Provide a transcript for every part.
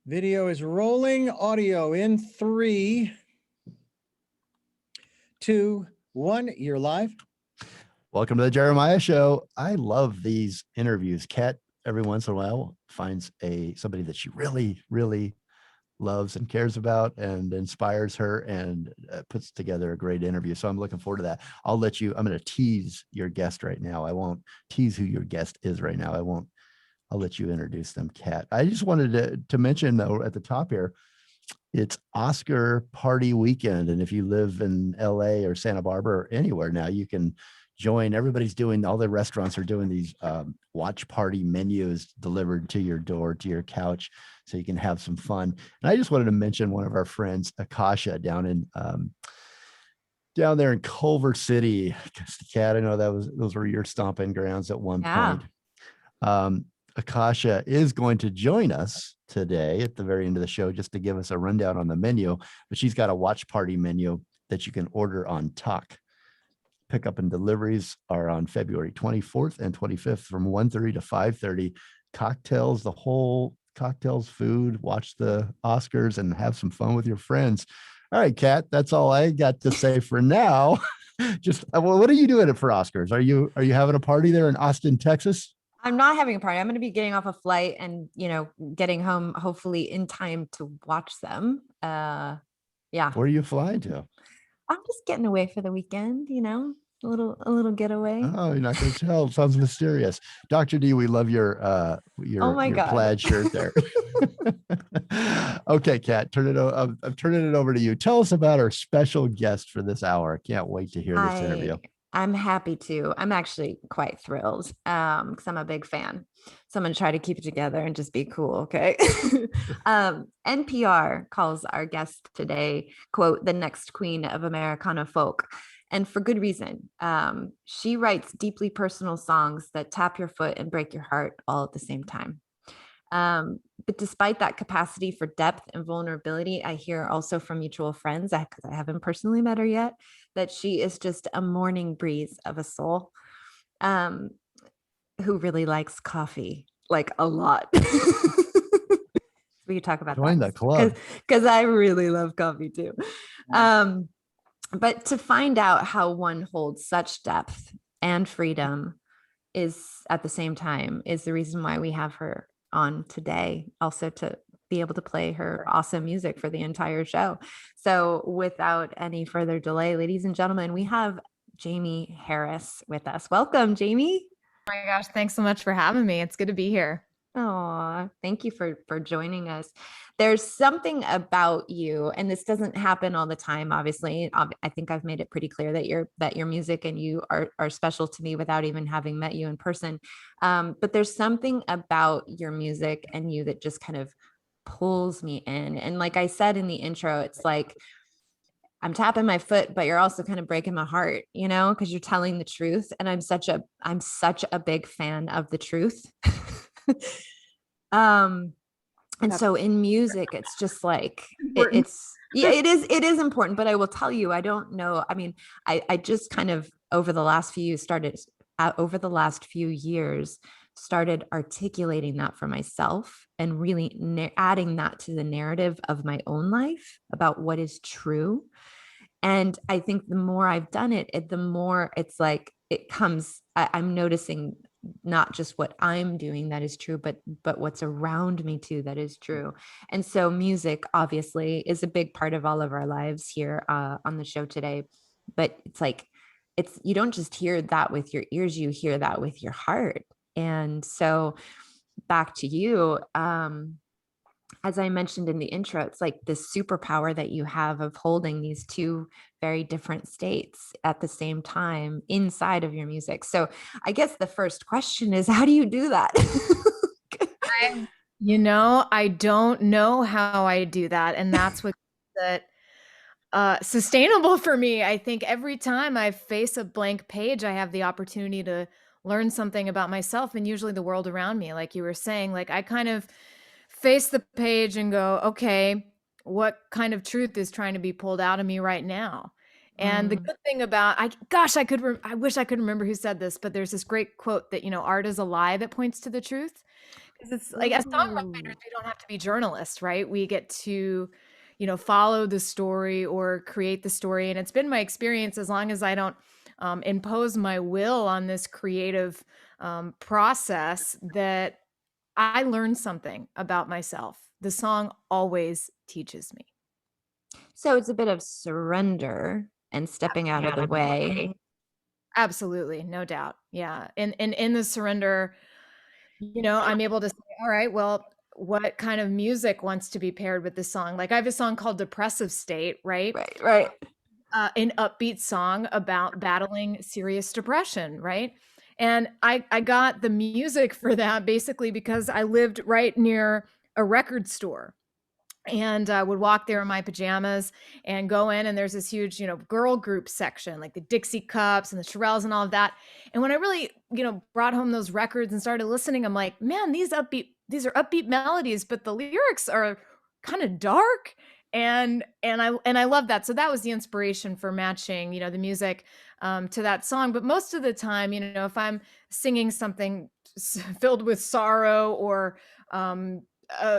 Video is rolling. Audio in 3, 2, 1. You're live. Welcome to the Jeremiah Show. I love these interviews. Kat, every once in a while, finds somebody that she really, really loves and cares about and inspires her and puts together a great interview. So I'm looking forward to that. I'm going to tease your guest right now. I won't tease who your guest is right now. I'll let you introduce them, Kat. I just wanted to mention, though, at the top here, it's Oscar party weekend. And if you live in LA or Santa Barbara or anywhere now, you can join. All the restaurants are doing these watch party menus delivered to your door, to your couch, so you can have some fun. And I just wanted to mention one of our friends, Akasha, down there in Culver City. Kat, I know those were your stomping grounds at one point. Akasha is going to join us today at the very end of the show just to give us a rundown on the menu, but she's got a watch party menu that you can order on Tock. Pickup and deliveries are on February 24th and 25th from 1:30 to 5:30. Cocktails, food, watch the Oscars and have some fun with your friends. All right, Kat, that's all I got to say for now. What are you doing for Oscars? Are you having a party there in Austin, Texas? I'm not having a party. I'm going to be getting off a flight and, getting home hopefully in time to watch them. Yeah. Where are you flying to? I'm just getting away for the weekend, a little getaway. Oh, you're not going to tell. Sounds mysterious. Dr. D, we love your plaid shirt there. Okay, Kat, I'm turning it over to you. Tell us about our special guest for this hour. I can't wait to hear this interview. I'm happy to. I'm actually quite thrilled because I'm a big fan. So I'm going to try to keep it together and just be cool. Okay. NPR calls our guest today, quote, the next queen of Americana folk. And for good reason. She writes deeply personal songs that tap your foot and break your heart all at the same time. But despite that capacity for depth and vulnerability, I hear also from mutual friends, because I haven't personally met her yet, that she is just a morning breeze of a soul who really likes coffee, like a lot. We can talk about Join the club. Because I really love coffee too. But to find out how one holds such depth and freedom is at the same time is the reason why we have her on today, also to be able to play her awesome music for the entire show. So without any further delay, ladies and gentlemen, we have Jamie Harris with us. Welcome, Jamie. Oh my gosh, thanks so much for having me. It's good to be here. Oh, thank you for joining us. There's something about you, and this doesn't happen all the time, obviously. I think I've made it pretty clear that your music and you are special to me without even having met you in person. But there's something about your music and you that just kind of pulls me in. And like I said in the intro, it's like I'm tapping my foot, but you're also kind of breaking my heart, because you're telling the truth. And I'm such a big fan of the truth. And so in music, it's just like, it is important, but I will tell you, I don't know. I mean, I just kind of over the last few years started articulating that for myself and really adding that to the narrative of my own life about what is true. And I think the more I've done it, the more it's like it comes, I'm noticing not just what I'm doing that is true, but what's around me too, that is true. And so music obviously is a big part of all of our lives here on the show today, but it's like, you don't just hear that with your ears, you hear that with your heart. And so back to you, as I mentioned in the intro, it's like this superpower that you have of holding these two very different states at the same time inside of your music. So I guess the first question is, how do you do that? I don't know how I do that. And that's what sustainable for me. I think every time I face a blank page, I have the opportunity to learn something about myself and usually the world around me. Like you were saying, like I kind of face the page and go, okay, what kind of truth is trying to be pulled out of me right now? And the good thing about, I wish I could remember who said this, but there's this great quote that, art is a lie that points to the truth. 'Cause it's like as songwriters, Ooh. we don't have to be journalists, right? We get to, follow the story or create the story. And it's been my experience as long as I don't impose my will on this creative process that I learn something about myself. The song always teaches me. So it's a bit of surrender and stepping out of the way. Absolutely, no doubt. Yeah. And in the surrender, I'm able to say, all right, well, what kind of music wants to be paired with this song? Like I have a song called Depressive State, right? Right, right. An upbeat song about battling serious depression, right? And I got the music for that basically because I lived right near a record store and would walk there in my pajamas and go in and there's this huge girl group section like the Dixie Cups and the Shirelles and all of that. And when I really brought home those records and started listening, I'm like, man, these are upbeat melodies, but the lyrics are kind of dark. And I love that. So that was the inspiration for matching the music to that song. But most of the time, if I'm singing something filled with sorrow or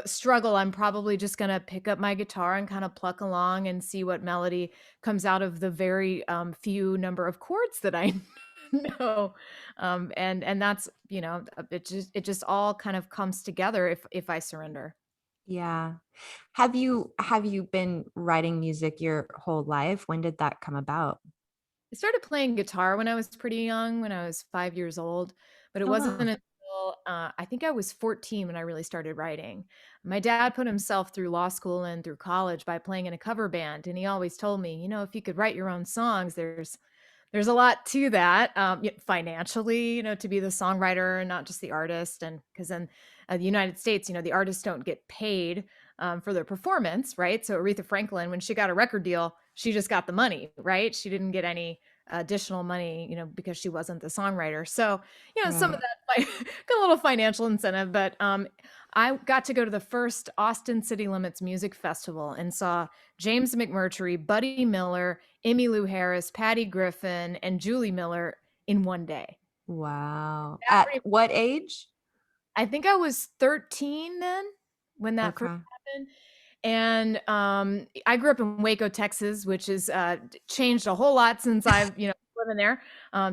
struggle, I'm probably just going to pick up my guitar and kind of pluck along and see what melody comes out of the very few number of chords that I know. And that's, it just all kind of comes together if I surrender. Yeah. Have you been writing music your whole life? When did that come about? I started playing guitar when I was pretty young, when I was 5 years old, but it Oh, wasn't wow. until I think I was 14 when I really started writing. My dad put himself through law school and through college by playing in a cover band, and he always told me, if you could write your own songs, there's a lot to that financially, to be the songwriter and not just the artist. And because in the United States, the artists don't get paid for their performance, right? So Aretha Franklin, when she got a record deal, she just got the money, right? She didn't get any additional money, because she wasn't the songwriter. So, some of Right. that got a little financial incentive, but I got to go to the first Austin City Limits Music Festival and saw James McMurtry, Buddy Miller, Emmylou Harris, Patty Griffin, and Julie Miller in one day. Wow. That At re- what age? I think I was 13 then when that first Okay. happened. And I grew up in Waco, Texas, which has changed a whole lot since I've, living there,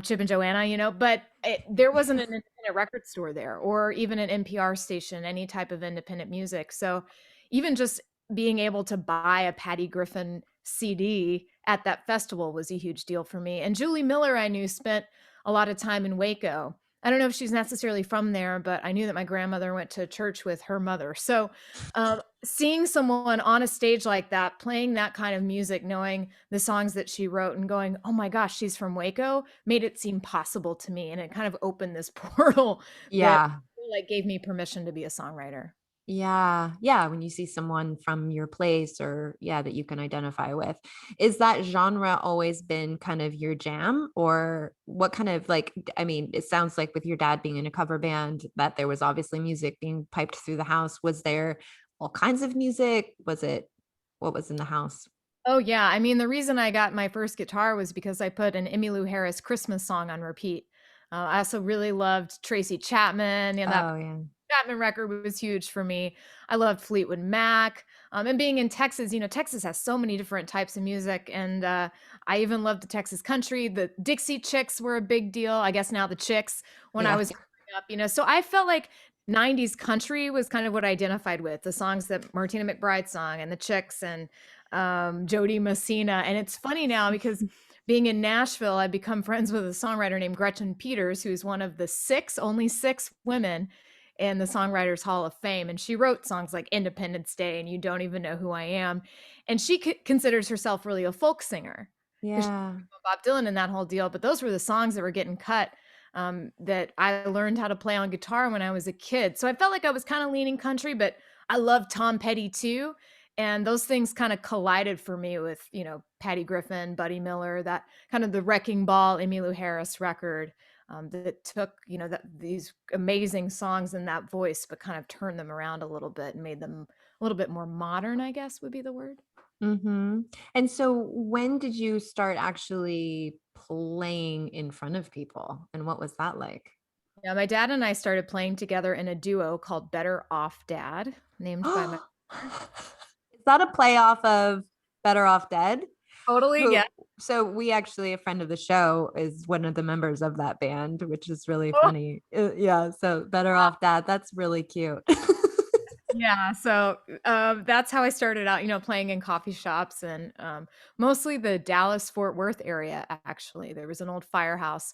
Chip and Joanna, but there wasn't an independent record store there or even an NPR station, any type of independent music. So even just being able to buy a Patty Griffin CD at that festival was a huge deal for me. And Julie Miller, I knew, spent a lot of time in Waco. I don't know if she's necessarily from there, but I knew that my grandmother went to church with her mother. So seeing someone on a stage like that, playing that kind of music, knowing the songs that she wrote and going, oh my gosh, she's from Waco, made it seem possible to me. And it kind of opened this portal that Yeah. like gave me permission to be a songwriter. Yeah. Yeah. When you see someone from your place or yeah, that you can identify with. Is that genre always been kind of your jam? Or what kind of I mean, it sounds like with your dad being in a cover band, that there was obviously music being piped through the house. Was there all kinds of music? What was in the house? Oh yeah. I mean, the reason I got my first guitar was because I put an Emmylou Harris Christmas song on repeat. I also really loved Tracy Chapman, and that Oh, yeah. Chapman record was huge for me. I loved Fleetwood Mac. And being in Texas, Texas has so many different types of music. And I even loved the Texas country. The Dixie Chicks were a big deal. I guess now the Chicks when I Yeah. was growing up. So I felt like 90s country was kind of what I identified with the songs that Martina McBride sung and the Chicks and Jody Messina. And it's funny now because being in Nashville, I've become friends with a songwriter named Gretchen Peters, who's one of the only six women in the Songwriters Hall of Fame. And she wrote songs like Independence Day and You Don't Even Know Who I Am. And she considers herself really a folk singer because she Yeah. Bob Dylan and that whole deal. But those were the songs that were getting cut that I learned how to play on guitar when I was a kid. So I felt like I was kind of leaning country, but I loved Tom Petty too. And those things kind of collided for me with, Patty Griffin, Buddy Miller, that kind of the Wrecking Ball, Emmylou Harris record that took, these amazing songs in that voice, but kind of turned them around a little bit and made them a little bit more modern, I guess would be the word. Mm-hmm. And so when did you start actually playing in front of people? And what was that like? Yeah, my dad and I started playing together in a duo called Better Off Dad, named by my Is that a playoff of Better Off Dead? totally. Who, Yeah. so we actually, a friend of the show is one of the members of that band, which is really Oh, funny. Yeah, so Better Off Dad, that's really cute. yeah. So that's how I started out, playing in coffee shops and mostly the Dallas Fort Worth area. Actually, there was an old firehouse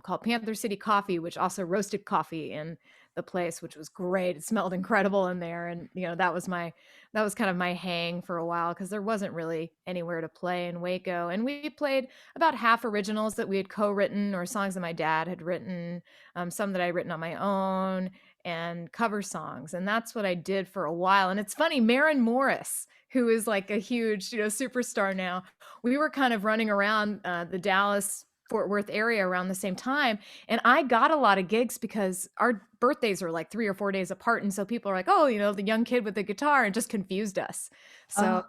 called Panther City Coffee, which also roasted coffee in the place, which was great. It smelled incredible in there, and that was kind of my hang for a while because there wasn't really anywhere to play in Waco, and we played about half originals that we had co-written or songs that my dad had written, some that I written on my own, and cover songs. And that's what I did for a while. And it's funny, Maren Morris, who is like a huge, superstar now, we were kind of running around the Dallas Fort Worth area around the same time. And I got a lot of gigs because our birthdays are like 3 or 4 days apart. And so people are like, oh, the young kid with the guitar, and just confused us. So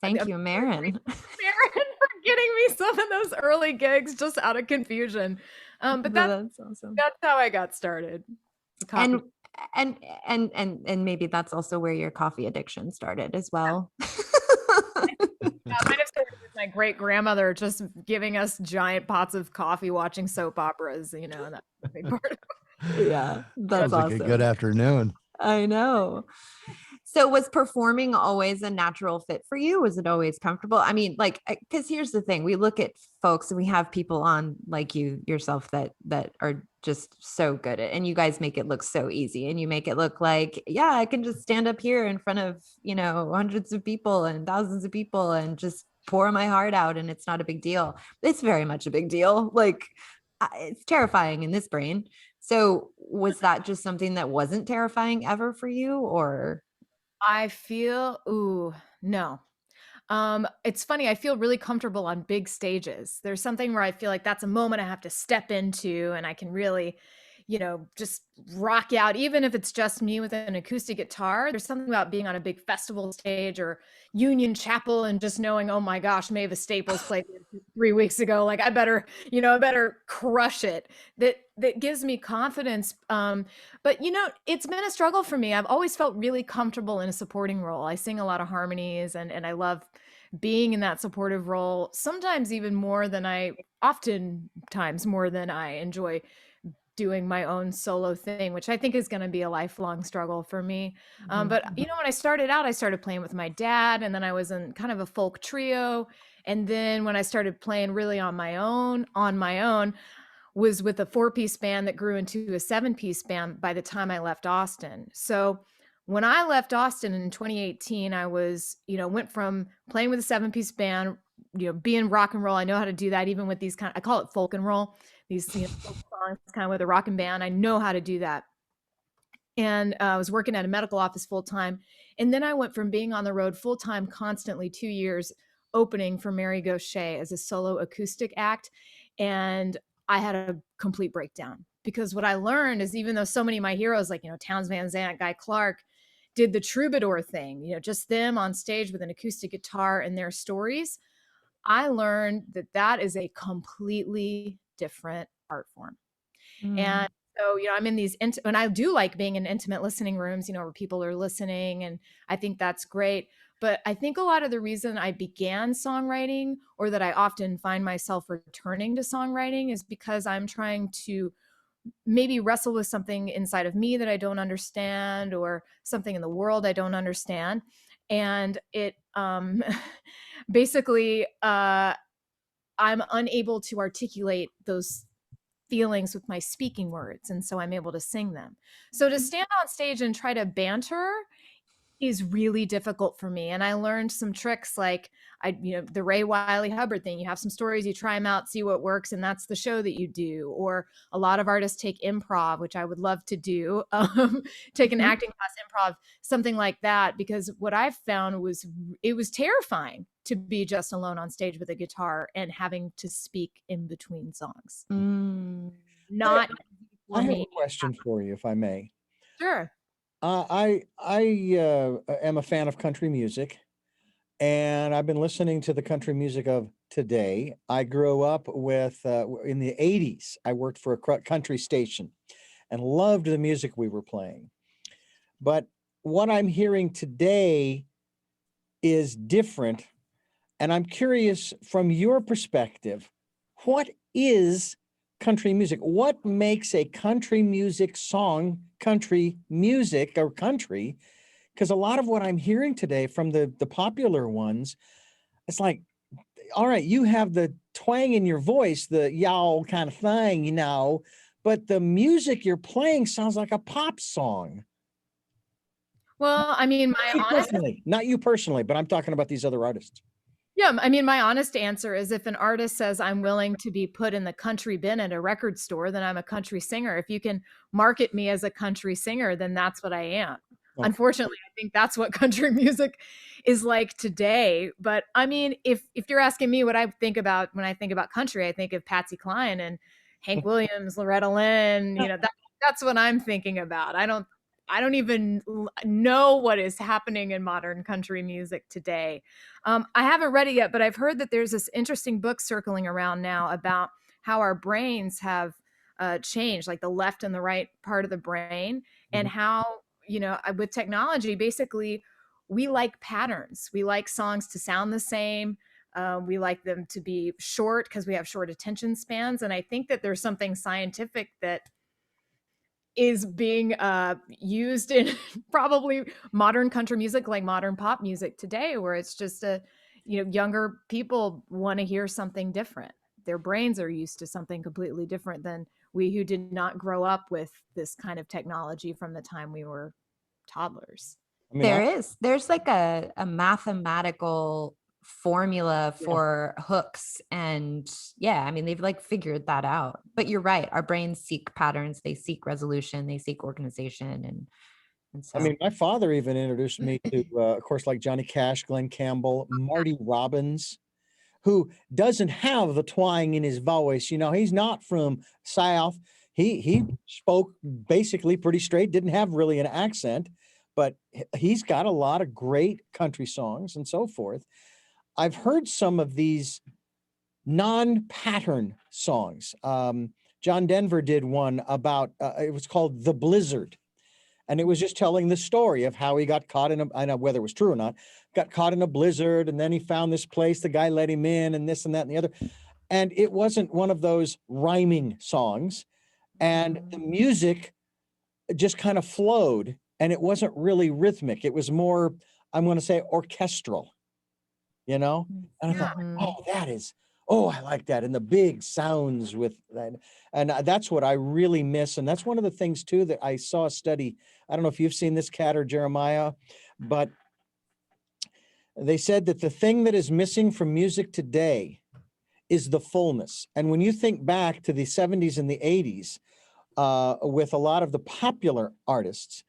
Thank you, Maren. Maren for getting me some of those early gigs just out of confusion. But that's awesome. That's how I got started. And maybe that's also where your coffee addiction started as well. Yeah, I might have started with my great grandmother just giving us giant pots of coffee, watching soap operas. And that's a big part of it. Yeah, that's Sounds like awesome. a good afternoon. I know. So was performing always a natural fit for you? Was it always comfortable? I mean, like, because here's the thing, we look at folks and we have people on like you yourself that are just so good at, and you guys make it look so easy, and you make it look like, yeah, I can just stand up here in front of, hundreds of people and thousands of people and just pour my heart out, and it's not a big deal. It's very much a big deal. Like, it's terrifying in this brain. So was that just something that wasn't terrifying ever for you, or? I feel, no. It's funny. I feel really comfortable on big stages. There's something where I feel like that's a moment I have to step into, and I can really, just rock out, even if it's just me with an acoustic guitar. There's something about being on a big festival stage or Union Chapel and just knowing, oh my gosh, Mavis Staples played 3 weeks ago. Like I better crush it. That gives me confidence. But it's been a struggle for me. I've always felt really comfortable in a supporting role. I sing a lot of harmonies, and I love being in that supportive role, sometimes even oftentimes more than I enjoy doing my own solo thing, which I think is going to be a lifelong struggle for me. But when I started out, I started playing with my dad, and then I was in kind of a folk trio. And then when I started playing really on my own, was with a 4-piece band that grew into a 7-piece band by the time I left Austin. So when I left Austin in 2018, I was, went from playing with a 7-piece band, being rock and roll. I know how to do that, even with these I call it folk and roll, these folk songs kind of with a rock and band. I know how to do that. And I was working at a medical office full time. And then I went from being on the road full time, constantly 2 years, opening for Mary Gauthier as a solo acoustic act. And I had a complete breakdown, because what I learned is, even though so many of my heroes, like, Townes Van Zandt, Guy Clark, did the troubadour thing, just them on stage with an acoustic guitar and their stories, I learned that is a completely different art form. And so, I'm in these, and I do like being in intimate listening rooms, where people are listening, and I think that's great. But I think a lot of the reason I began songwriting, or that I often find myself returning to songwriting, is because I'm trying to maybe wrestle with something inside of me that I don't understand, or something in the world I don't understand. And it basically, I'm unable to articulate those feelings with my speaking words, and so I'm able to sing them. So to stand on stage and try to banter is really difficult for me. And I learned some tricks, like the Ray Wiley Hubbard thing. You have some stories, you try them out, see what works, and that's the show that you do. Or a lot of artists take improv, which I would love to do, take an acting class, improv, something like that. Because what I've found was, it was terrifying to be just alone on stage with a guitar and having to speak in between songs. Not I have a question for you, if I may. Sure. I am a fan of country music, and I've been listening to the country music of today. I grew up with, in the 80s, I worked for a country station and loved the music we were playing. But what I'm hearing today is different. And I'm curious from your perspective, what is country music? What makes a country music song country music or country? Because a lot of what I'm hearing today from the popular ones, it's like, all right, you have the twang in your voice, the y'all kind of thing, you know, but the music you're playing sounds like a pop song. Well, I mean, my honest Not you personally, but I'm talking about these other artists. Yeah, I mean, my honest answer is if an artist says I'm willing to be put in the country bin at a record store, then I'm a country singer. If you can market me as a country singer, then that's what I am. Okay. Unfortunately, I think that's what country music is like today. But I mean, if you're asking me what I think about when I think about country, I think of Patsy Cline and Hank Williams, Loretta Lynn, that's what I'm thinking about. I don't even know what is happening in modern country music today. I haven't read it yet, but I've heard that there's this interesting book circling around now about how our brains have changed, like the left and the right part of the brain, and how, with technology, basically, we like patterns. We like songs to sound the same. We like them to be short because we have short attention spans. And I think that there's something scientific that is being used in probably modern country music, like modern pop music today, where it's just younger people want to hear something different. Their brains are used to something completely different than we who did not grow up with this kind of technology from the time we were toddlers. I mean, There's like a mathematical formula for hooks, and I mean, they've like figured that out. But you're right, our brains seek patterns, they seek resolution, they seek organization, and so I mean, my father even introduced me to, of course, like Johnny Cash, Glenn Campbell, Marty Robbins, who doesn't have the twang in his voice. He's not from South. He spoke basically pretty straight, didn't have really an accent, but he's got a lot of great country songs and so forth. I've heard some of these non-pattern songs. John Denver did one about, it was called The Blizzard. And it was just telling the story of how he got caught in I know whether it was true or not, got caught in a blizzard. And then he found this place, the guy let him in and this and that and the other. And it wasn't one of those rhyming songs. And the music just kind of flowed, and it wasn't really rhythmic. It was more, I'm going to say, orchestral, And I thought, I like that. And the big sounds with that. And that's what I really miss. And that's one of the things too, that I saw a study. I don't know if you've seen this, Kat or Jeremiah, but they said that the thing that is missing from music today is the fullness. And when you think back to the 70s and the 80s, with a lot of the popular artists,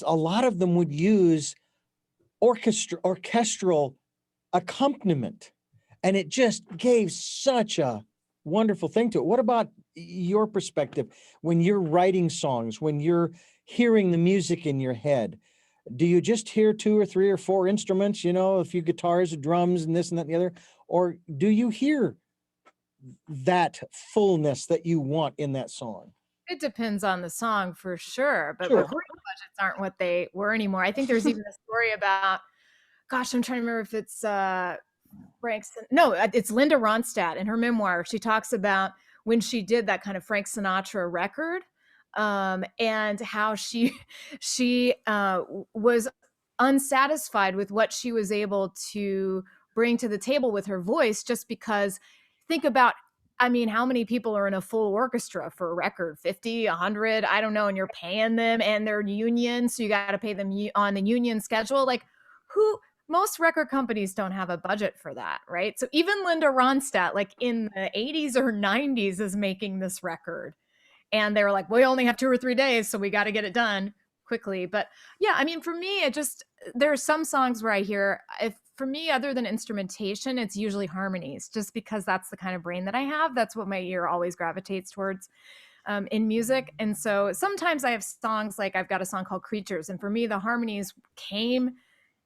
a lot of them would use orchestral accompaniment, and it just gave such a wonderful thing to it. What about your perspective when you're writing songs, when you're hearing the music in your head? Do you just hear 2 or 3 or 4 instruments, a few guitars, drums, and this and that and the other? Or do you hear that fullness that you want in that song? It depends on the song for sure, but Sure. recording budgets aren't what they were anymore. I think there's even a story about, gosh, I'm trying to remember if it's it's Linda Ronstadt in her memoir. She talks about when she did that kind of Frank Sinatra record, and how she was unsatisfied with what she was able to bring to the table with her voice, just because think about, I mean, how many people are in a full orchestra for a record? 50, 100, I don't know, and you're paying them, and they're union, so you got to pay them on the union schedule. Like, most record companies don't have a budget for that, right? So even Linda Ronstadt, like in the 80s or 90s, is making this record. And they were like, we only have 2 or 3 days, so we got to get it done quickly. But yeah, I mean, for me, there are some songs where I hear, for me, other than instrumentation, it's usually harmonies, just because that's the kind of brain that I have. That's what my ear always gravitates towards in music. And so sometimes I have songs, like I've got a song called Creatures. And for me, the harmonies came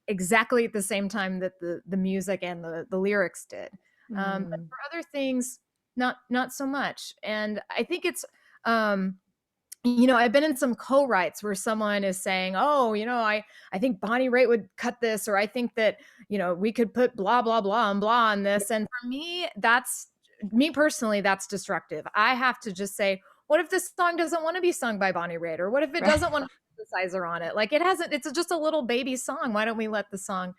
exactly at the same time that the music and the lyrics did. But Mm. for other things, not so much. And I think it's I've been in some co-writes where someone is saying, oh, I think Bonnie Raitt would cut this, or I think that, we could put blah, blah, blah and blah on this. And for me, me personally, that's destructive. I have to just say, what if this song doesn't want to be sung by Bonnie Raitt? Or what if it doesn't want to synthesizer on it? Like it's just a little baby song. Why don't we let the song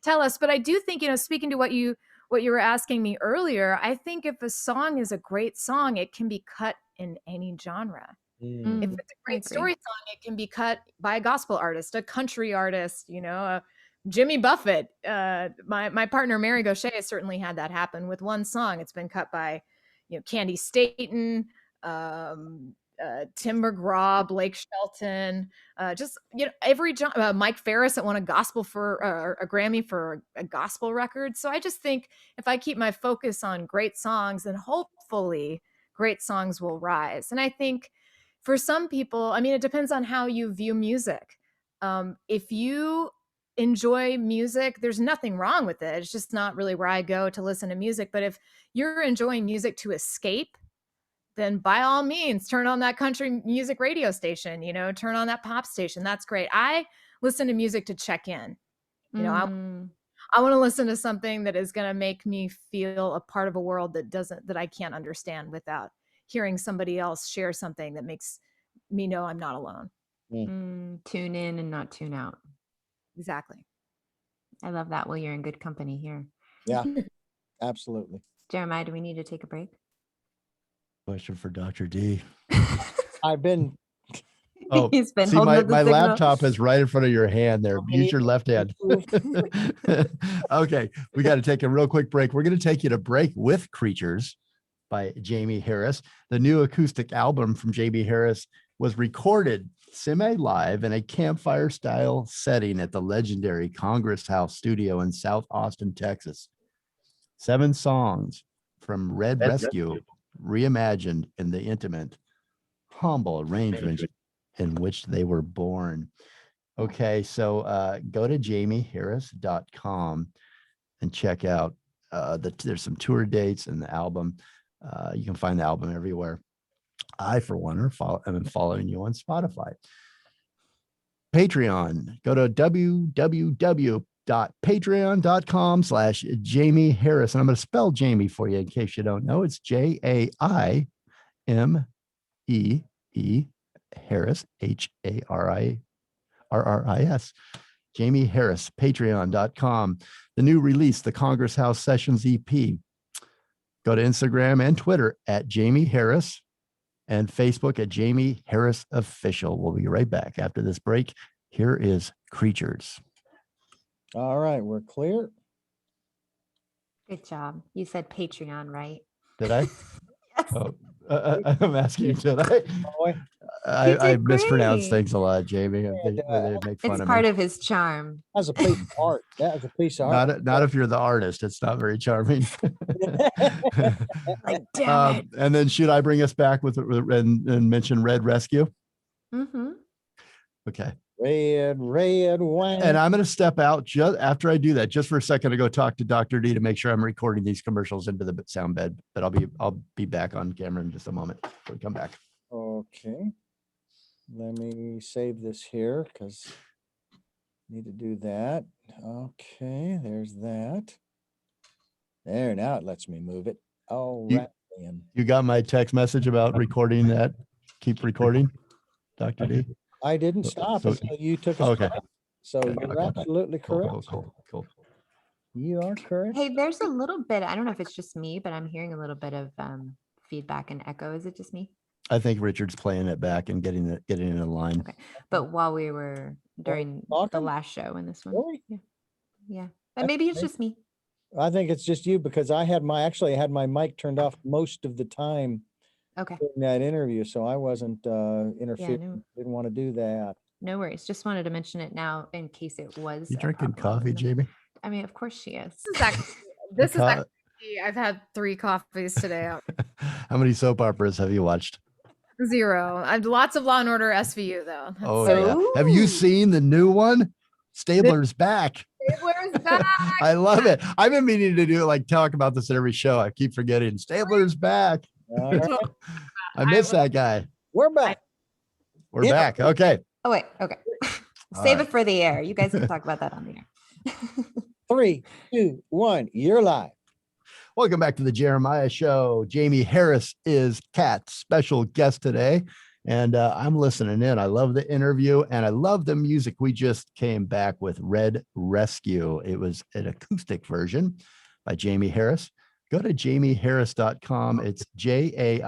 tell us? But I do think, speaking to what you were asking me earlier, I think if a song is a great song, it can be cut in any genre. If it's a great story song, it can be cut by a gospel artist, a country artist, Jimmy Buffett. My partner Mary Gaucher has certainly had that happen with one song. It's been cut by, Candy Staton, Tim McGraw, Blake Shelton, just every Mike Ferris that won a Grammy for a gospel record. So I just think if I keep my focus on great songs, then hopefully great songs will rise. And I think for some people, it depends on how you view music. If you enjoy music, there's nothing wrong with it. It's just not really where I go to listen to music. But if you're enjoying music to escape, then by all means, turn on that country music radio station, turn on that pop station. That's great. I listen to music to check in. I want to listen to something that is going to make me feel a part of a world that I can't understand without hearing somebody else share something that makes me know I'm not alone. Tune in and not tune out. Exactly. I love that. Well, you're in good company here. Yeah, absolutely. Jeremiah, do we need to take a break? Question for Dr. D. I've been. Oh, He's been see, holding my up the signal. laptop is right in front of your hand there. Use your left hand. Okay, we got to take a real quick break. We're going to take you to Break with Creatures by Jamie Harris. The new acoustic album from Jamie Harris was recorded semi-live in a campfire style setting at the legendary Congress House studio in South Austin, Texas. 7 songs from Red Rescue reimagined in the intimate, humble arrangement in which they were born. Okay, so go to jamieharris.com and check out there's some tour dates and the album. You can find the album everywhere. I, for one, am following you on Spotify. Patreon, go to www.patreon.com/Jamie Harris. And I'm going to spell Jamie for you in case you don't know. It's JAIMEE Harris, HARRIS. Jamie Harris, patreon.com. The new release, the Congress House Sessions EP. Go to Instagram and Twitter at Jamie Harris and Facebook at Jamie Harris Official. We'll be right back after this break. Here is Creatures. All right, we're clear. Good job. You said Patreon, right? Did I? Yes. Oh, I'm asking you, did I? Boy, I mispronounce great. things a lot, Jamie. They make fun It's of part me. of his charm. that was a piece of art. That was a piece of art. Not if you're the artist. It's not very charming. Like, damn it. And then should I bring us back with and mention Red Rescue? Mm-hmm. Okay. Red wine. And I'm going to step out just after I do that, just for a second, to go talk to Dr. D to make sure I'm recording these commercials into the sound bed. But I'll be back on camera in just a moment before we come back. Okay. Let me save this here because need to do that. Okay, there's that. There, now it lets me move it. All right. Then. You got my text message about recording that? Keep recording, Dr. D? I didn't stop So- until you took a Okay. stop. So you're Okay. absolutely correct. Cool. You are correct. Hey, there's a little bit, I don't know if it's just me, but I'm hearing a little bit of feedback and echo. Is it just me? I think Richard's playing it back and getting it in line. Okay. But while we were during the talking? last show and this one. Really? Yeah. But maybe it's Okay. just me. I think it's just you because I had my mic turned off most of the time Okay. during that interview, so I wasn't interfering. no. Didn't want to do that. No worries. Just wanted to mention it now in case it was. You a drinking problem. coffee, Jamie? I mean, of course she is. This is Co- actually, I've had 3 coffees today. How many soap operas have you watched? 0. I've lots of Law and Order SVU though. Oh, So yeah. Have you Ooh. seen the new one? Stabler's back. Stabler's back. I love it. I've been meaning to do like talk about this in every show. I keep forgetting. Stabler's back. All right, I miss that guy. we're back. We're Yeah. back. Okay. Oh, wait. Okay. All Save right. it for the air. You guys can talk about that on the air. 3, 2, 1, you're live. Welcome back to the Jeremiah Show. Jamie Harris is Kat's special guest today. And I'm listening in. I love the interview and I love the music. We just came back with Red Rescue. It was an acoustic version by Jamie Harris. Go to jamieharris.com. It's Jaimee,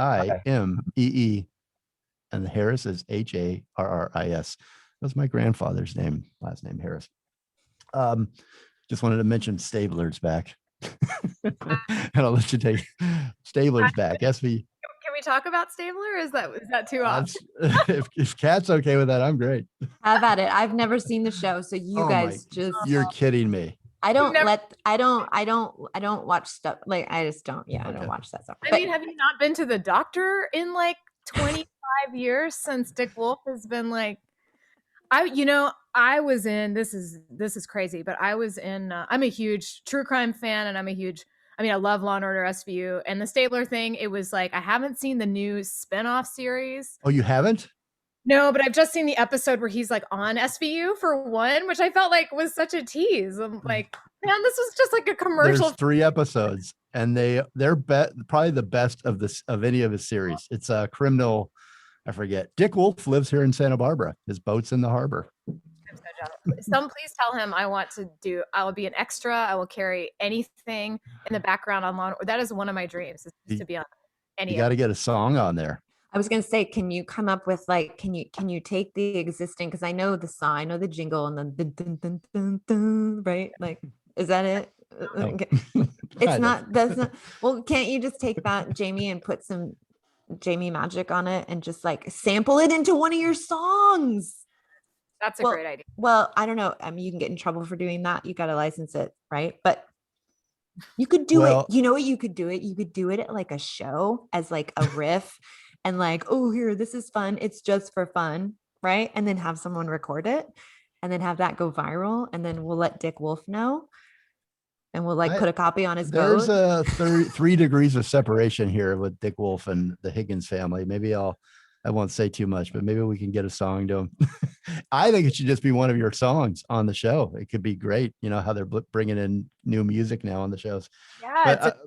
and the Harris is Harris. That's my grandfather's name, last name Harris. Just wanted to mention Stabler's back. And I'll let you take Stabler's back. SV. Can we talk about Stabler? Is that too off? If Kat's okay with that, I'm great. Have at it. I've never seen the show, so you Oh guys just. You're kidding me. I don't never- I don't watch stuff like I just don't. Yeah, I Okay. don't watch that stuff. I But mean, have you not been to the doctor in like 25 years since Dick Wolf has been like? I was in. This is crazy, but I was in. I'm a huge true crime fan, and I love Law and Order SVU and the Stabler thing. It was like I haven't seen the new spinoff series. Oh, you haven't? No, but I've just seen the episode where he's like on SVU for one, which I felt like was such a tease. I'm like, man, this was just like a commercial. There's 3 episodes, and they're probably the best of any of his series. It's a criminal. I forget. Dick Wolf lives here in Santa Barbara. His boat's in the harbor. I'm so jealous. Please tell him I will be an extra. I will carry anything in the background on Law. That is one of my dreams, is to be on any. You got to get a song on there. I was gonna say, can you come up with like, can you take the existing? Because I know the song, I know the jingle, and then dun, dun, dun, dun, dun, right? Like, is that it? Okay. It's Kinda. not. That's not. Well, can't you just take that, Jamie, and put some Jamie magic on it, and just like sample it into one of your songs? That's a Well, great idea. Well, I don't know. I mean, you can get in trouble for doing that. You got to license it, right? But you could do Well- it. You know what? You could do it. You could do it at like a show as like a riff and like, oh, here, this is fun. It's just for fun, right? And then have someone record it and then have that go viral. And then we'll let Dick Wolf know. And we'll like put a copy on his There's boat. a 3 degrees of separation here with Dick Wolf and the Higgins family. Maybe I won't say too much, but maybe we can get a song to him. I think it should just be one of your songs on the show. It could be great. You know how they're bringing in new music now on the shows. Yeah, But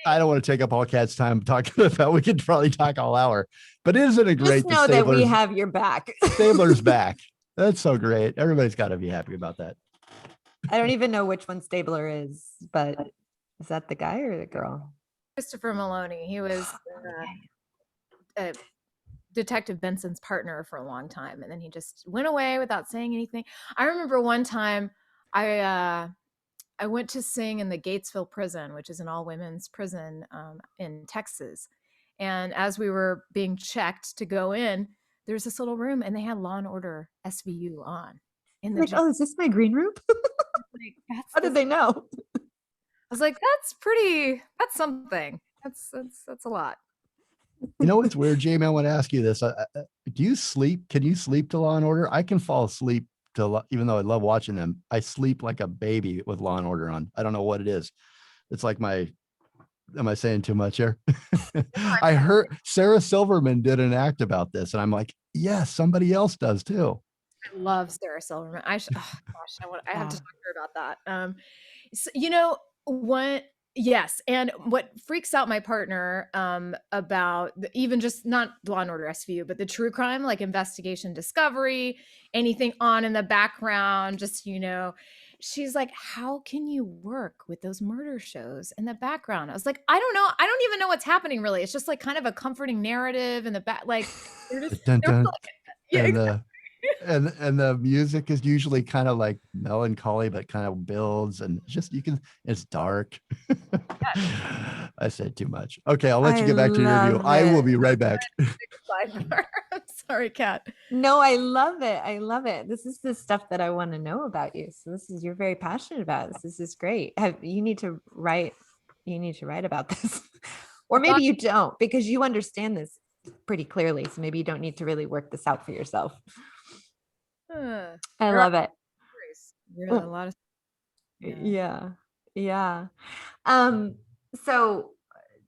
I don't want to take up all Kat's time talking about. We could probably talk all hour. But isn't it great? Just know that we Stabler's- have your back. Stabler's back. That's so great. Everybody's got to be happy about that. I don't even know which one Stabler is, but is that the guy or the girl? Christopher Maloney. He was Detective Benson's partner for a long time, and then he just went away without saying anything. I remember one time I went to sing in the Gatesville prison, which is an all women's prison in Texas. And as we were being checked to go in, there's this little room, and they had Law and Order SVU on in the Like, oh, is this my green room? like, that's How did they know? I was like, that's something. That's a lot. You know what's weird, Jamie? I want to ask you this. Do you sleep? Can you sleep to Law and Order? I can fall asleep to, even though I love watching them, I sleep like a baby with Law and Order on. I don't know what it is. It's like am I saying too much here? I heard Sarah Silverman did an act about this, and I'm like, yes, somebody else does too. I love Sarah Silverman. I have to Wow. talk to her about that. Yes, and what freaks out my partner about even just not Law and Order SVU, but the true crime, like investigation, discovery, anything on in the background, just she's like, how can you work with those murder shows in the background? I was like, I don't know. I don't even know what's happening really. It's just like kind of a comforting narrative in the back. Like they're just Dun, dun. yeah, and the music is usually kind of like melancholy, but kind of builds, and it's dark. I said too much. Okay, I'll let you get back to your interview. love I will it. be right back. sidebar. I'm sorry, Kat. No, I love it. I love it. This is the stuff that I want to know about you. So you're very passionate about this. This is great. You need to write about this. Or maybe you don't, because you understand this pretty clearly. So maybe you don't need to really work this out for yourself. I There love it. Really a lot of Yeah. Yeah. Um, so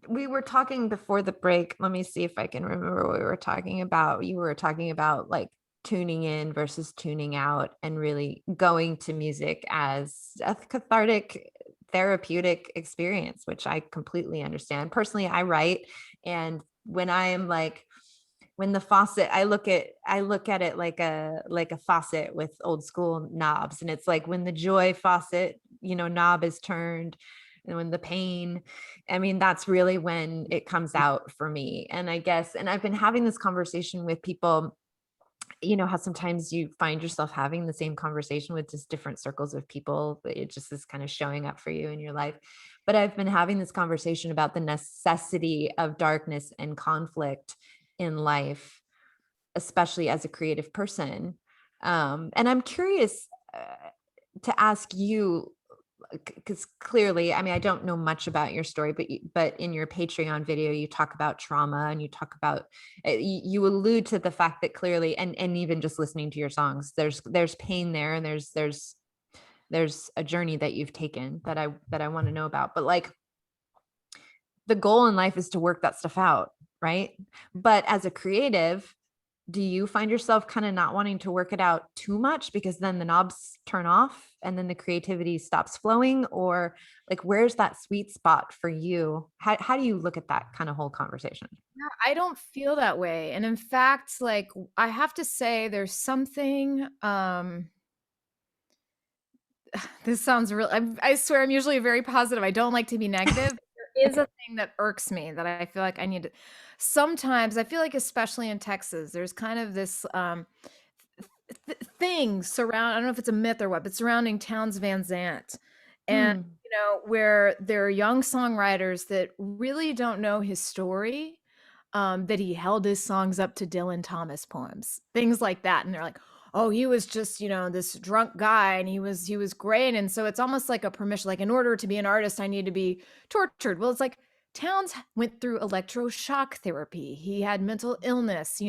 we were talking before the break. Let me see if I can remember what we were talking about. You were talking about like tuning in versus tuning out and really going to music as a cathartic therapeutic experience, which I completely understand. Personally, I write, and when I am like when the faucet, I look at it like a faucet with old school knobs, and it's like when the joy faucet, knob is turned, and when the pain, I mean, that's really when it comes out for me. And I guess, and I've been having this conversation with people, how sometimes you find yourself having the same conversation with just different circles of people, but it just is kind of showing up for you in your life. But I've been having this conversation about the necessity of darkness and conflict in life, especially as a creative person. And I'm curious to ask you, because clearly, I mean, I don't know much about your story, but in your Patreon video, you talk about trauma, and you talk about, you allude to the fact that clearly, and even just listening to your songs, there's pain there, and there's a journey that you've taken that I want to know about. But like, the goal in life is to work that stuff out, right? But as a creative, do you find yourself kind of not wanting to work it out too much because then the knobs turn off and then the creativity stops flowing? Or like, where's that sweet spot for you? How do you look at that kind of whole conversation? Yeah, I don't feel that way. And in fact, like I have to say there's something this sounds real. I swear I'm usually very positive. I don't like to be negative. There is a thing that irks me that I feel like I need to. Sometimes I feel like, especially in Texas, there's kind of this thing surround. I don't know if it's a myth or what, but surrounding Towns Van Zandt, and Mm, where there are young songwriters that really don't know his story. That he held his songs up to Dylan Thomas poems, things like that, and they're like, oh, he was just, this drunk guy, and he was great. And so it's almost like a permission, like, in order to be an artist, I need to be tortured. Well, it's like Towns went through electroshock therapy. He had mental illness,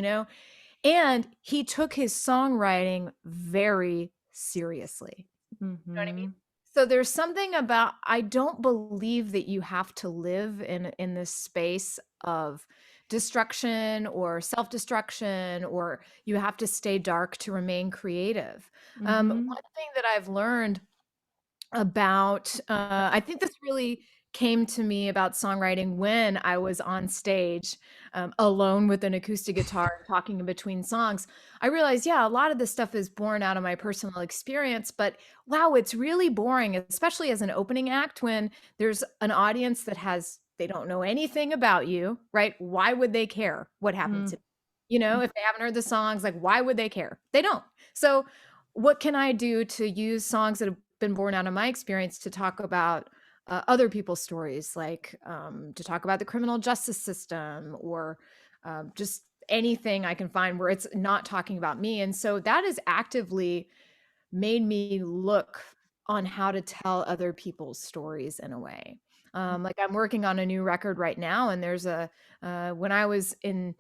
and he took his songwriting very seriously. You know what I mean? mhm, So there's something about, I don't believe that you have to live in this space of destruction or self-destruction, or you have to stay dark to remain creative. mhm, One thing that I've learned about, I think this really came to me about songwriting when I was on stage, alone with an acoustic guitar talking in between songs. I realized, yeah, a lot of this stuff is born out of my personal experience, but wow, it's really boring, especially as an opening act, when there's an audience they don't know anything about you, right? Why would they care what happened mm, to me? If they haven't heard the songs, like, why would they care? They don't. So what can I do to use songs that have been born out of my experience to talk about other people's stories, like, to talk about the criminal justice system, or just anything I can find where it's not talking about me. And so that has actively made me look on how to tell other people's stories in a way. Like, I'm working on a new record right now, and there's when I was in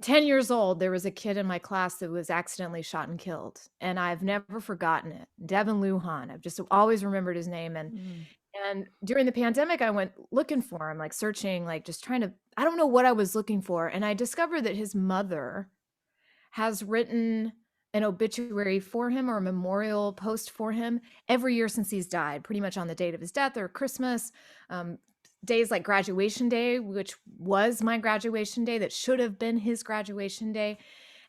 10 years old, there was a kid in my class that was accidentally shot and killed, and I've never forgotten it. Devin Lujan. I've just always remembered his name. And mm, and during the pandemic, I went looking for him, like searching, like just trying to, I don't know what I was looking for. And I discovered that his mother has written an obituary for him, or a memorial post for him, every year since he's died, pretty much on the date of his death or Christmas. Days like graduation day, which was my graduation day, that should have been his graduation day.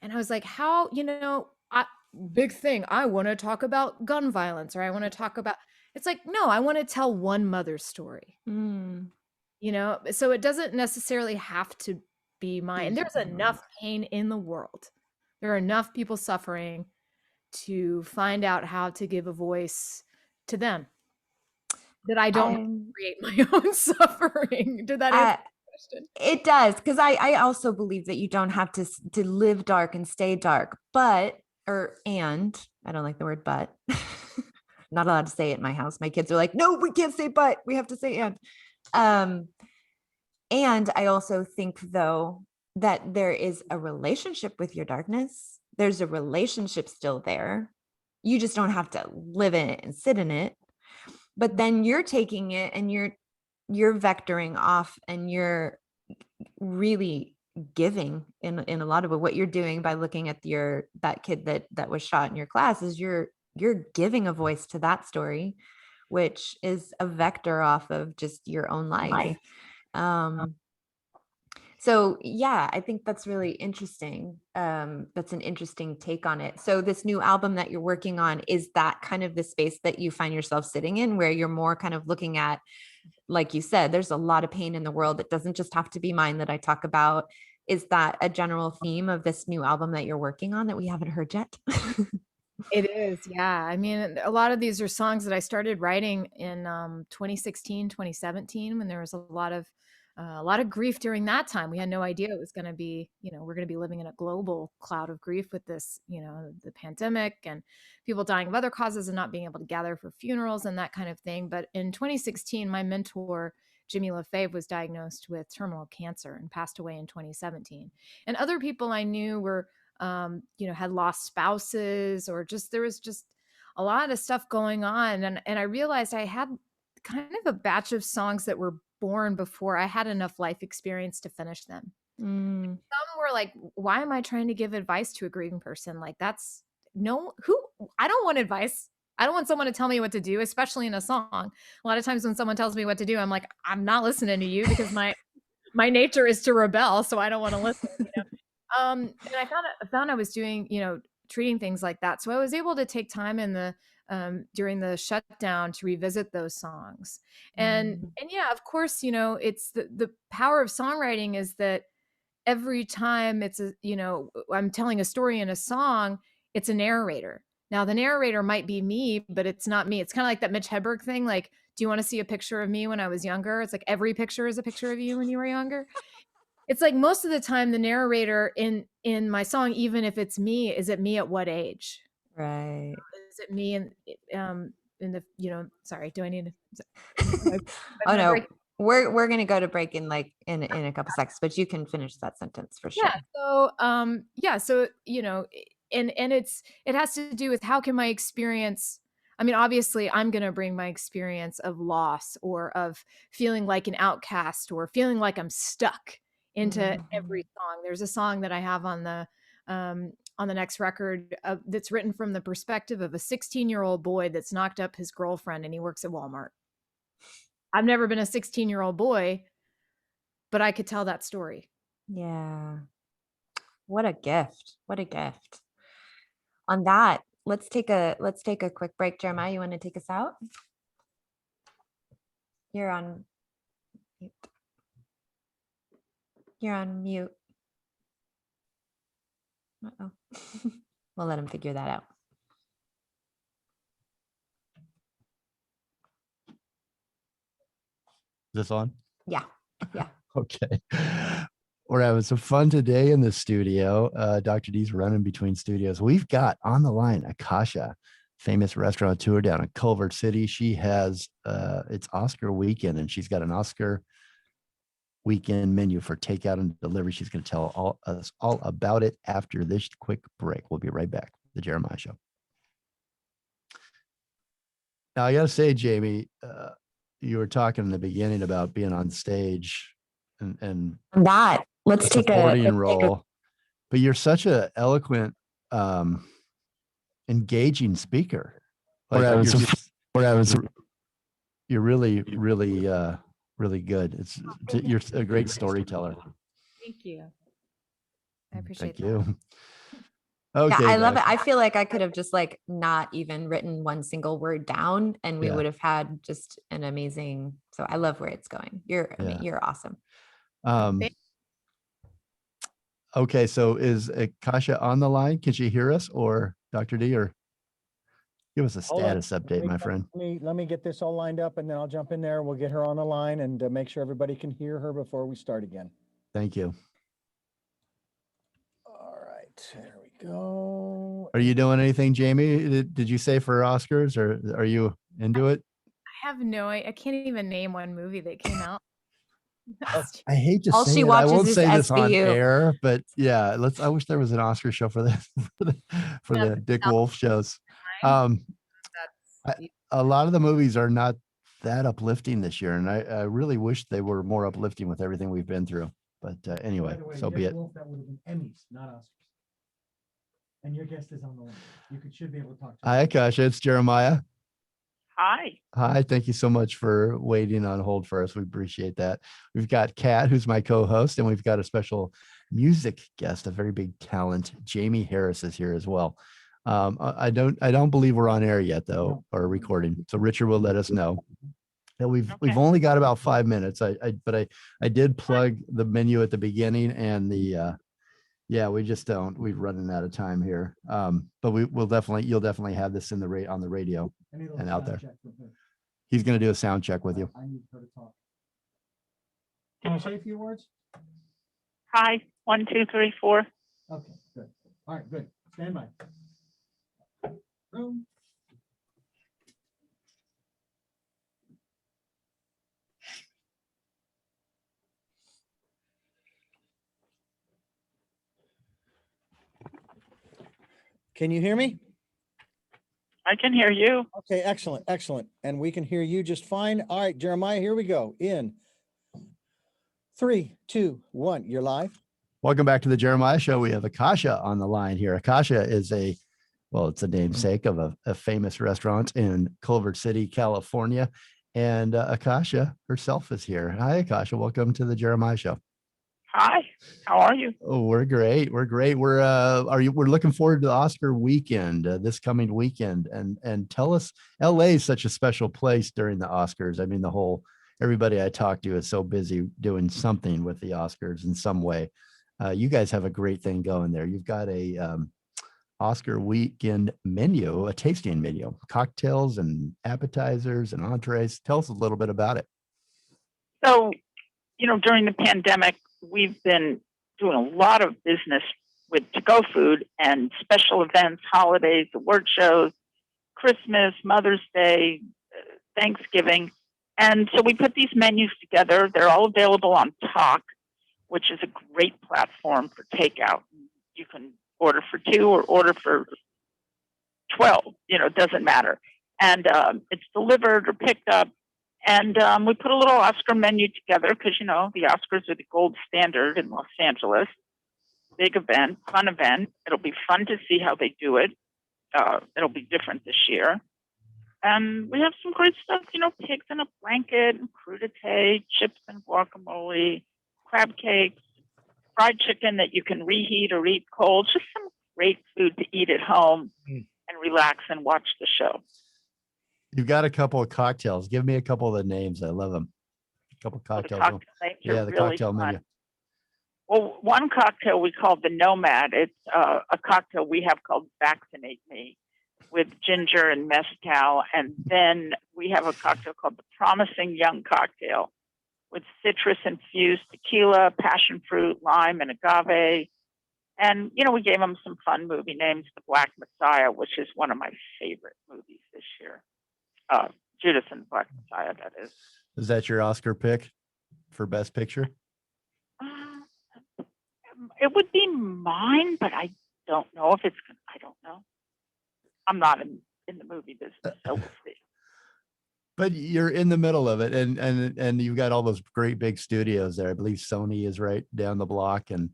And I was like, how, big thing. I want to talk about gun violence, or I want to talk about, it's like, no, I want to tell one mother's story, mm. so it doesn't necessarily have to be mine. And there's enough pain in the world. There are enough people suffering to find out how to give a voice to them, that I don't have to I'm, create my own suffering. Did that answer I, the question? it does, because I also believe that you don't have to live dark and stay dark, but and I don't like the word but. Not allowed to say it in my house. My kids are like, no, we can't say but. We have to say and. Um, and I also think, though, that there is a relationship with your darkness. There's a relationship still there. You just don't have to live in it and sit in it. but then you're taking it and you're vectoring off, and you're really giving in a lot of what you're doing by looking at that kid that was shot in your class, is you're giving a voice to that story, which is a vector off of just your own life. So yeah, I think that's really interesting. That's an interesting take on it. So this new album that you're working on, is that kind of the space that you find yourself sitting in, where you're more kind of looking at, like you said, there's a lot of pain in the world. It doesn't just have to be mine that I talk about. Is that a general theme of this new album that you're working on that we haven't heard yet? It is, yeah. I mean, a lot of these are songs that I started writing in 2016, 2017, when there was a lot of grief during that time. We had no idea it was going to be, we're going to be living in a global cloud of grief with this, the pandemic and people dying of other causes and not being able to gather for funerals and that kind of thing. But in 2016, my mentor, Jimmy LaFave, was diagnosed with terminal cancer and passed away in 2017. And other people I knew were, had lost spouses, or there was just a lot of stuff going on. And I realized I had kind of a batch of songs that were born before I had enough life experience to finish them. Some were like, why am I trying to give advice to a grieving person? Like, I don't want advice. I don't want someone to tell me what to do, especially in a song. A lot of times when someone tells me what to do, I'm like, I'm not listening to you, because my nature is to rebel. So I don't want to listen. And I found I was doing, treating things like that. So I was able to take time during the shutdown to revisit those songs. And yeah, of course, it's the power of songwriting is that every time I'm telling a story in a song, it's a narrator. Now the narrator might be me, but it's not me. It's kind of like that Mitch Hedberg thing. Like, do you want to see a picture of me when I was younger? It's like every picture is a picture of you when you were younger. It's like most of the time the narrator in my song, even if it's me, is it me at what age? Right. Is it me in the, sorry, do I need to? Oh no, we're going to go to break in a couple seconds, but you can finish that sentence for sure. Yeah. So, and it has to do with how can my experience, I mean, obviously I'm going to bring my experience of loss or of feeling like an outcast or feeling like I'm stuck into every song. There's a song that I have on the next record that's written from the perspective of a 16-year-old boy that's knocked up his girlfriend and he works at Walmart. I've never been a 16-year-old boy, but I could tell that story. Yeah. What a gift. What a gift. On that, let's take a quick break. Jeremiah, you want to take us out? You're on mute. You're on mute. Uh-oh. We'll let him figure that out. Is this on? Yeah. Okay. We're having some fun today in the studio. Dr. D's running between studios. We've got on the line Akasha, famous restaurateur down in Culver City. She has it's Oscar weekend, and she's got an Oscar weekend menu for takeout and delivery. She's going to tell us all about it after this quick break. We'll be right back. The Jeremiah Show. Now, I got to say, Jamie, you were talking in the beginning about being on stage and that let's take a role, but you're such a eloquent, engaging speaker. Like you're really, really, really good. You're a great storyteller. Thank you. I appreciate Thank you. Yeah, Okay, I love guys. it. I feel like I could have just not even written one single word down, and we would have had just an amazing. So I love where it's going. You're awesome. Okay, so is Akasha on the line? Can she hear us, or Dr. D, or give us a status update, my friend? Let me get this all lined up, and then I'll jump in there. We'll get her on the line and make sure everybody can hear her before we start again. Thank you. All right, there we go. Are you doing anything, Jamie? Did you say for Oscars, or are you into it? I have I can't even name one movie that came out. I hate to All say she it. I watches won't is say this on SVU. air, but yeah, I wish there was an Oscar show for this for the Dick Wolf shows. A lot of the movies are not that uplifting this year. And I really wish they were more uplifting with everything we've been through. But anyway, so be it. Wolf, that would have been Emmys, not Oscars. And your guest is on the line. Should be able to talk to Hi, Akasha. It's Jeremiah. Hi. Hi. Thank you so much for waiting on hold for us. We appreciate that. We've got Kat, who's my co-host, and we've got a special music guest, a very big talent. Jamie Harris is here as well. I don't believe we're on air yet, though, or recording. So Richard will let us know. And we've only got about 5 minutes. But I did plug the menu at the beginning, and we just don't. We're running out of time here. But you'll definitely have this on the radio and out there. He's going to do a sound check with you. I need her to talk. Can you say a few words? Hi. 1, 2, 3, 4. Okay, good. All right, good. Stand by. Room. Can you hear me? I can hear you. Okay, excellent, excellent. And we can hear you just fine. All right, Jeremiah, here we go. In 3, 2, 1, you're live. Welcome back to the Jeremiah Show. We have Akasha on the line here. Akasha is it's a namesake of a famous restaurant in Culver City, California. And Akasha herself is here. Hi, Akasha. Welcome to the Jeremiah Show. Hi. How are you? Oh, we're great. We're great. We're looking forward to the Oscar weekend, this coming weekend. And tell us, LA is such a special place during the Oscars. I mean, everybody I talk to is so busy doing something with the Oscars in some way. You guys have a great thing going there. You've got a Oscar weekend menu, a tasting menu, cocktails and appetizers and entrees. Tell us a little bit about it. So, during the pandemic, we've been doing a lot of business with to-go food and special events, holidays, award shows, Christmas, Mother's Day, Thanksgiving. And so we put these menus together. They're all available on Tock, which is a great platform for takeout. You can order for 2 or order for 12, it doesn't matter. And it's delivered or picked up. And we put a little Oscar menu together because, the Oscars are the gold standard in Los Angeles. Big event, fun event. It'll be fun to see how they do it. It'll be different this year. And we have some great stuff, pigs in a blanket, and crudité, chips and guacamole, crab cakes, fried chicken that you can reheat or eat cold. Just some great food to eat at home and relax and watch the show. You've got a couple of cocktails. Give me a couple of the names. I love them. A couple of cocktails. The really cocktail fun. menu. Well, one cocktail we call the Nomad. It's a cocktail we have called Vaccinate Me with ginger and mezcal. And then we have a cocktail called the Promising Young Cocktail with citrus-infused tequila, passion fruit, lime, and agave. And, we gave them some fun movie names. The Black Messiah, which is one of my favorite movies this year. Judas and the Black Messiah, that is. Is that your Oscar pick for Best Picture? It would be mine, but I don't know if it's. I don't know. I'm not in the movie business, so we'll see. But you're in the middle of it, and you've got all those great big studios there. I believe Sony is right down the block. And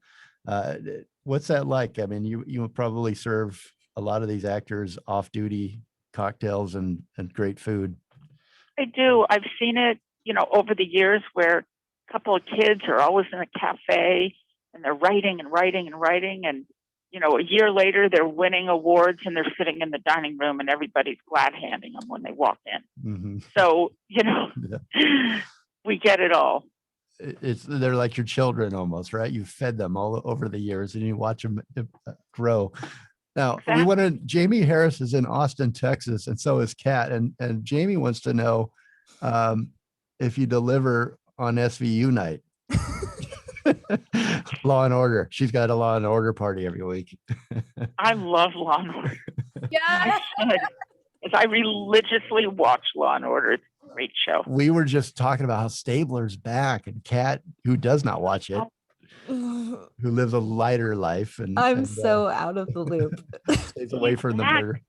what's that like? I mean, you probably serve a lot of these actors off-duty cocktails and great food. I do. I've seen it, over the years where a couple of kids are always in a cafe and they're writing and writing and writing. And, a year later, they're winning awards and they're sitting in the dining room and everybody's glad handing them when they walk in. Mm-hmm. So, Yeah. We get it all. They're like your children almost, right? You've fed them all over the years and you watch them grow. Now, Exactly. Jamie Harris is in Austin, Texas, and so is Kat. And Jamie wants to know if you deliver on SVU night. Law and Order. She's got a Law and Order party every week. I love Law and Order. Yeah. I religiously watch Law and Order. It's a great show. We were just talking about how Stabler's back, and Kat, who does not watch it, who lives a lighter life, and I'm so out of the loop. stays away from the back. murder.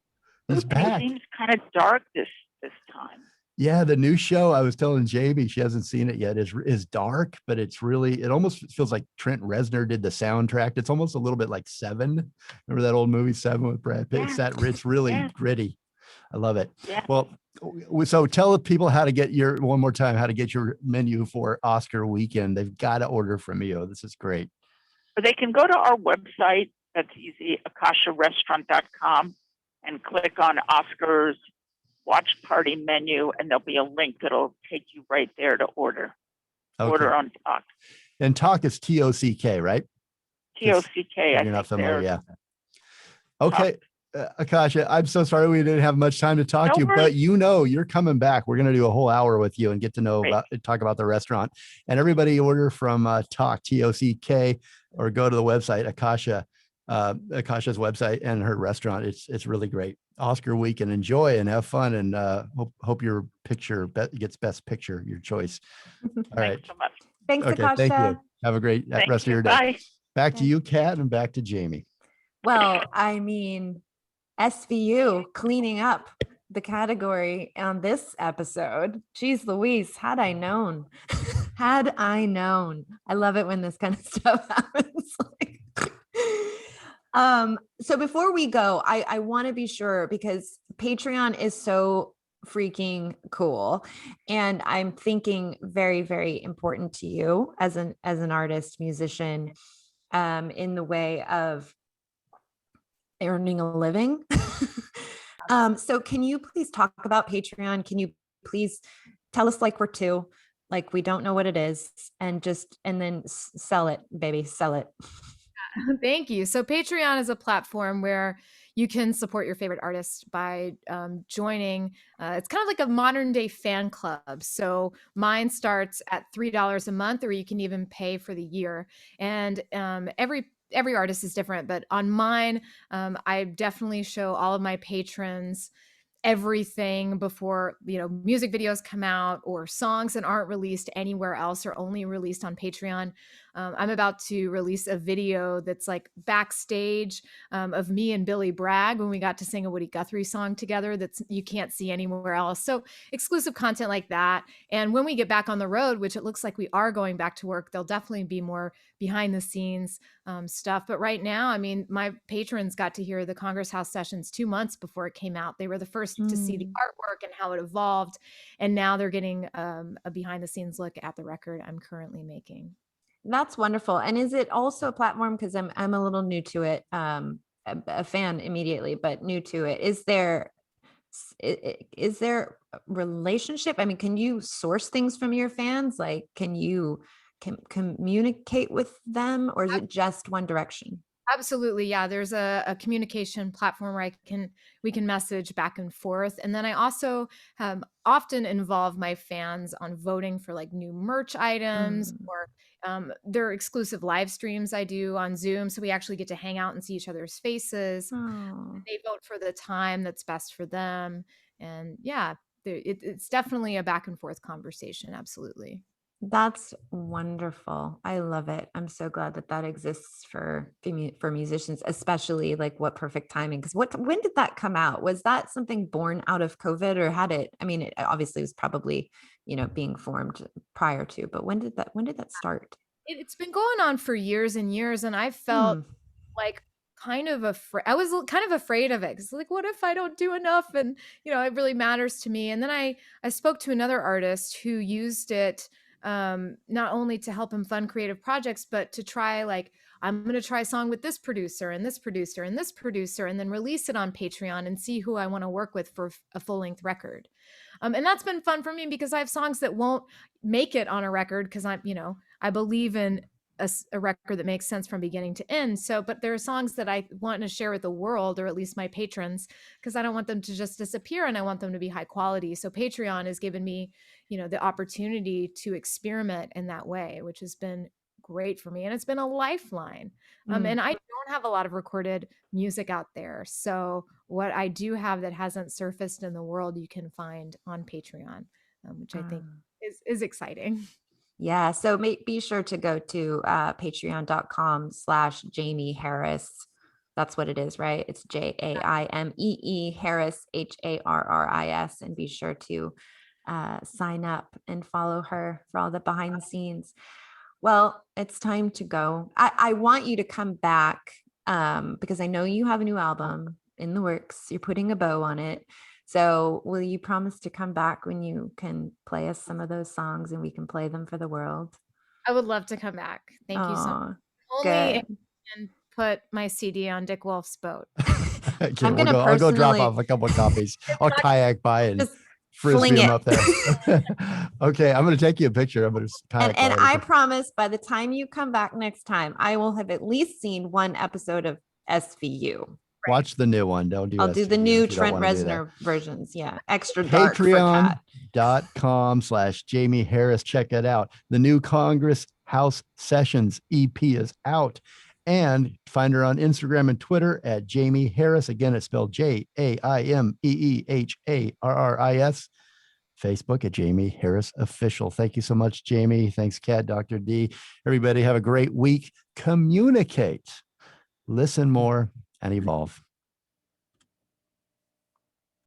He's It back. seems kind of dark this time. Yeah, the new show, I was telling Jamie, she hasn't seen it yet, is dark, but it almost feels like Trent Reznor did the soundtrack. It's almost a little bit like Seven. Remember that old movie Seven with Brad Pitt? Yeah. It's really Yeah. gritty. I love it. Yeah. Well, so tell the people how to get one more time, how to get your menu for Oscar weekend. They've got to order from you. This is great. But they can go to our website. That's easy, akasharestaurant.com, and click on Oscars watch party menu, and there'll be a link that'll take you right there to order. Okay. Order on Talk. And Talk is TOCK, right? TOCK. You're not familiar, yeah. Okay. Akasha, I'm so sorry we didn't have much time to talk to you, but you're coming back. We're going to do a whole hour with you and get to know talk about the restaurant. And everybody order from Talk, TOCK, or go to the website, Akasha's website and her restaurant. It's really great. Oscar week, and enjoy and have fun, and hope your picture gets best picture, your choice. All right. Thanks so much. Thanks, Okay, Akasha. thank you. Have a great rest of your day. Bye. Back to you, Kat, and back to Jamie. Well, I mean, SVU cleaning up the category on this episode. Geez Louise, had I known. Had I known. I love it when this kind of stuff happens. So before we go, I want to be sure, because Patreon is so freaking cool, and I'm thinking very, very important to you as an artist, musician, in the way of earning a living. So can you please talk about Patreon? Can you please tell us like we're two, like we don't know what it is, and then sell it, baby, sell it. Thank you. So Patreon is a platform where you can support your favorite artist by joining. It's kind of like a modern day fan club. So mine starts at $3 a month, or you can even pay for the year. And every artist is different, but on mine, I definitely show all of my patrons everything before, music videos come out, or songs that aren't released anywhere else are only released on Patreon. I'm about to release a video that's like backstage of me and Billy Bragg when we got to sing a Woody Guthrie song together that you can't see anywhere else. So exclusive content like that. And when we get back on the road, which it looks like we are going back to work, there'll definitely be more behind the scenes stuff. But right now, I mean, my patrons got to hear the Congress House sessions 2 months before it came out. They were the first to see the artwork and how it evolved. And now they're getting a behind the scenes look at the record I'm currently making. That's wonderful. And is it also a platform, because I'm a little new to it, a fan immediately, but new to it. Is there a relationship? I mean, can you source things from your fans? Like, can you communicate with them, or is it just one direction? Absolutely. Yeah. There's a communication platform where we can message back and forth. And then I also often involve my fans on voting for like new merch items, or there are exclusive live streams I do on Zoom. So we actually get to hang out and see each other's faces. They vote for the time that's best for them. And yeah, it's definitely a back and forth conversation. Absolutely. That's wonderful. I love it. I'm so glad that exists for musicians, especially like What Perfect Timing. Because when did that come out? Was that something born out of COVID, or it obviously was probably, being formed prior to, but when did that start? It's been going on for years and years. And I felt like kind of afraid. I was kind of afraid of it, because like, what if I don't do enough? And, it really matters to me. And then I spoke to another artist who used it not only to help him fund creative projects, but to try, like, I'm going to try a song with this producer and this producer and this producer, and then release it on Patreon and see who I want to work with for a full length record. And that's been fun for me, because I have songs that won't make it on a record, because I believe in a record that makes sense from beginning to end. So, but there are songs that I want to share with the world, or at least my patrons, because I don't want them to just disappear, and I want them to be high quality. So Patreon has given me, the opportunity to experiment in that way, which has been great for me. And it's been a lifeline. And I don't have a lot of recorded music out there. So what I do have that hasn't surfaced in the world, you can find on Patreon, which I think is exciting. Yeah. So be sure to go to patreon.com/Jamie Harris. That's what it is, right? It's JAIMEE Harris, HARRIS, and be sure to sign up and follow her for all the behind the scenes. Well, it's time to go. I want you to come back because I know you have a new album in the works. You're putting a bow on it. So will you promise to come back when you can play us some of those songs and we can play them for the world? I would love to come back. Thank you so much. Aw, Only if good. I can put my CD on Dick Wolf's boat. Okay, I'm gonna I'll go drop personally- off a couple of copies. I'll kayak by and Just frisbee fling them it. up there. Okay, I'm going to take you a picture. I'm going to kayak And by I promise by the time you come back next time, I will have at least seen one episode of SVU. watch the new one. Don't do I'll do the SVU new if you don't Trent wanna do that. Reznor versions. Yeah. Extra dark for Kat. Patreon.com/Jamie Harris. Check it out. The new Congress House Sessions EP is out. And find her on Instagram and Twitter at Jamie Harris. Again, it's spelled JAIMEEHARRIS. Facebook at Jamie Harris Official. Thank you so much, Jamie. Thanks, Kat, Dr. D. Everybody have a great week. Communicate, listen more, and evolve.